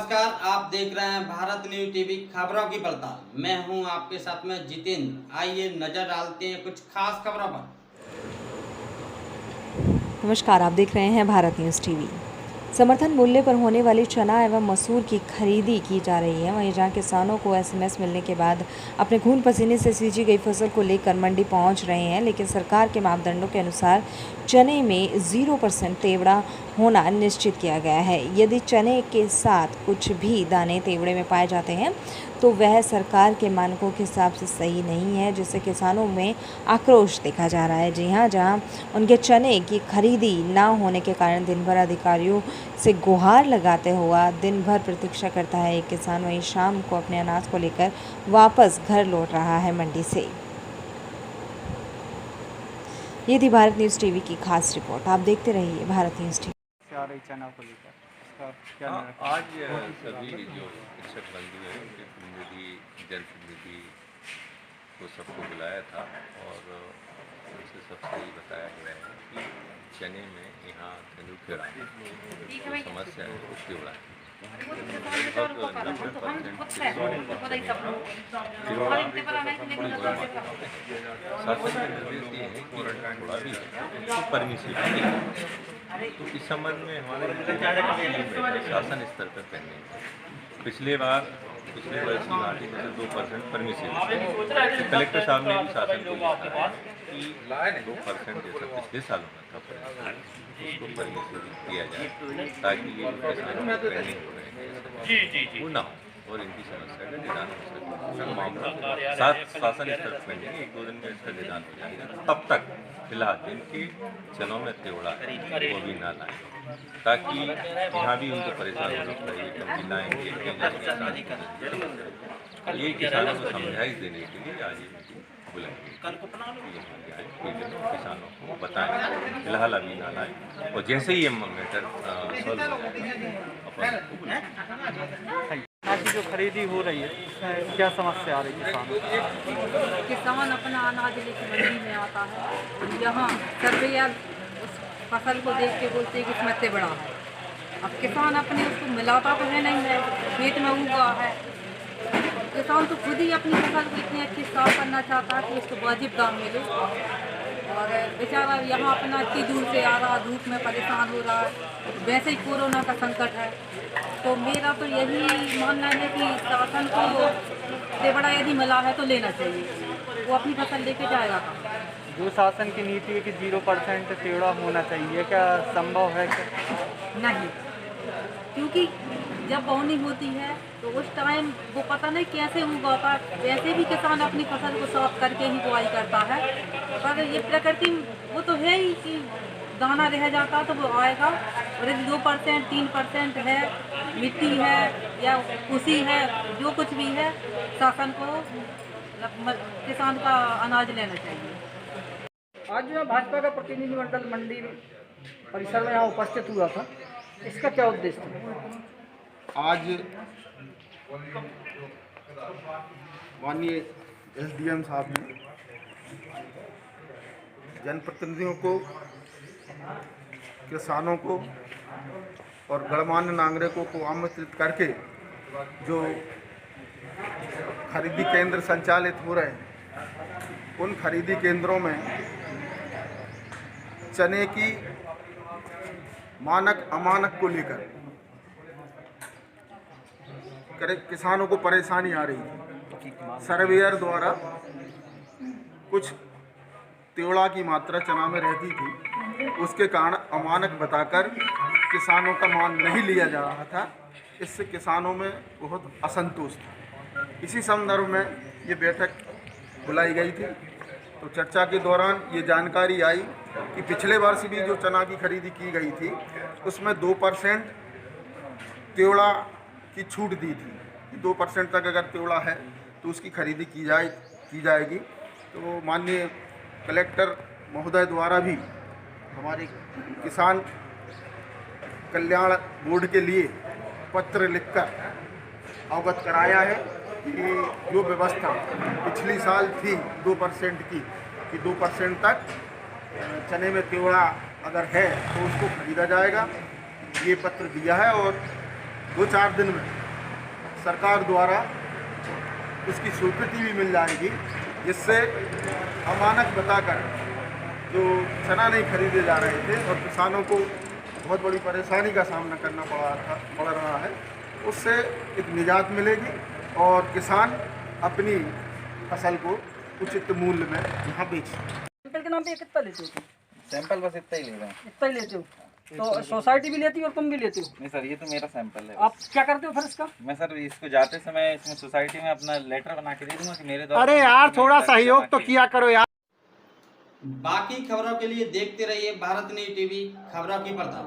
नमस्कार, आप देख रहे हैं भारत न्यूज टीवी खबरों की पड़ताल। मैं हूं आपके साथ में जितेंद्र। आइए नजर डालते हैं कुछ खास खबरों पर। नमस्कार, आप देख रहे हैं भारत न्यूज़ टीवी। समर्थन मूल्य पर होने वाली चना एवं मसूर की खरीदी की जा रही है। वहीं जहां किसानों को एसएमएस मिलने के बाद अपने खून पसीने से सींची गई फसल को लेकर मंडी पहुंच रहे हैं, लेकिन सरकार के मापदंडों के अनुसार चने में 0% तेवड़ा होना निश्चित किया गया है। यदि चने के साथ कुछ भी दाने तेवड़े में पाए जाते हैं तो वह सरकार के मानकों के हिसाब से सही नहीं है, जिससे किसानों में आक्रोश देखा जा रहा है। जी हाँ, जहां उनके चने की खरीदी ना होने के कारण दिन भर अधिकारियों से गुहार लगाते हुआ दिन भर प्रतीक्षा करता है एक किसान। वहीं शाम को अपने अनाज को लेकर वापस घर लौट रहा है मंडी से। ये थी भारत न्यूज़ टीवी की खास रिपोर्ट। आप देखते रहिए भारत न्यूज़ टीवी। चना को लेकर उसका क्या हाँ, निर्णय? आज सभी जो शिक्षक बंधु हैं उनके प्रतिनिधि जनप्रतिनिधि को सबको बुलाया था और उनसे सबसे ये बताया गया है कि चने में यहाँ तेंदुखेड़ा जो समस्या है वो तीव्र है। लगभग 90% शासन का निर्देश ये है कि थोड़ा भी है तो परमिसिव है। तो इस संबंध में हमारे शासन स्तर पर पेंडिंग है। पिछले वर्ष की भांति जैसे 2% परमिसिव, तो कलेक्टर साहब ने भी शासन को लिखा है कि 2% जैसा पिछले सालों में था उसको परमिसिव किया जाए ताकि ये किसानों में पेंडिंग हो रहे हैं वो ना हो और इनकी समस्या का निदान हो सके। मामला शासन स्तर पर पेंडिंग है, 1-2 दिन में इसका निदान हो जाएगा। तब तक फिलहाल जिनके चनों में तेवड़ा है वो भी ना लाएं ताकि यहाँ भी उनको परेशान होना पड़ेगी क्योंकि लाएंगे ये किसानों को समझाइश देने के लिए आज ये मीटिंग बुलाएंगे। किसानों को बताएं फिलहाल अभी ना लाएं और जैसे ही ये मैटर सॉल्व हो जाए अनाज की जो खरीदी हो रही है उसमें क्या समस्या आ रही है किसानों? किसान अपना अनाज लेकर मंडी में आता है, यहाँ सर्वेयर उस फसल को देख के बोलते हैं कि इसमें तेवड़ा है। अब किसान अपने उसको मिलाता तो है नहीं है, खेत में उगा है। किसान तो खुद ही अपनी फसल को इतनी अच्छी साफ करना चाहता है कि उसको वाजिब दाम मिले, और बेचारा यहाँ अपना इतनी दूर से आ रहा, धूप में परेशान हो रहा है। वैसे ही कोरोना का संकट है, तो मेरा तो यही मानना है कि शासन को तेवड़ा यदि मिला है तो लेना चाहिए, वो अपनी फसल लेके जाएगा। जो शासन की नीति है कि 0% तेवड़ा होना चाहिए, क्या संभव है? नहीं, क्योंकि जब बोनी होती है तो उस टाइम वो पता नहीं कैसे उगाता। वैसे भी किसान अपनी फसल को साफ करके ही बुआई करता है, पर ये प्रकृति वो तो है ही कि दाना रह जाता तो वो आएगा। और यदि 2% 3% है, मिट्टी है या उसी है, जो कुछ भी है, शासन को किसान का अनाज लेना चाहिए। आज जो भाजपा का प्रतिनिधिमंडल मंडी परिसर में यहाँ उपस्थित हुआ था, इसका क्या उद्देश्य था? आज माननीय एसडीएम साहब ने जनप्रतिनिधियों को, किसानों को और गणमान्य नागरिकों को आमंत्रित करके जो खरीदी केंद्र संचालित हो रहे हैं उन खरीदी केंद्रों में चने की मानक अमानक को लेकर किसानों को परेशानी आ रही है। सर्वेयर द्वारा कुछ तेवड़ा की मात्रा चना में रहती थी, उसके कारण अमानक बताकर किसानों का माल नहीं लिया जा रहा था। इससे किसानों में बहुत असंतोष था। इसी संदर्भ में ये बैठक बुलाई गई थी। तो चर्चा के दौरान ये जानकारी आई कि पिछले वर्ष भी जो चना की खरीदी की गई थी उसमें 2% तेवड़ा की छूट दी थी। 2% तक अगर तेवड़ा है तो उसकी खरीदी की जाएगी। तो माननीय कलेक्टर महोदय द्वारा भी हमारे किसान कल्याण बोर्ड के लिए पत्र लिखकर अवगत कराया है कि जो व्यवस्था पिछली साल थी 2% की, कि 2% तक चने में तेवड़ा अगर है तो उसको खरीदा जाएगा, ये पत्र दिया है। और 2-4 दिन में सरकार द्वारा उसकी स्वीकृति भी मिल जाएगी, जिससे अमानक बताकर जो चना नहीं खरीदे जा रहे थे और किसानों को बहुत बड़ी परेशानी का सामना करना पड़ रहा है, उससे एक निजात मिलेगी और किसान अपनी फसल को उचित मूल्य में यहाँ बेच। सैंपल के नाम पे कितना लेते हो? सैंपल बस इतना ही ले रहे हैं। इतना ही लेते हो? तो सोसाइटी भी लेती है और तुम भी लेते हो? नहीं सर, ये तो मेरा सैंपल है। आप क्या करते हो फिर इसका? मैं सर इसको जाते समय इसमें सोसाइटी में अपना लेटर बना के दे दूंगा कि मेरे द्वारा। अरे यार थोड़ा सहयोग तो किया करो यार। बाकी खबरों के लिए देखते रहिए भारत न्यूज़ टीवी, खबरों की पड़ताल।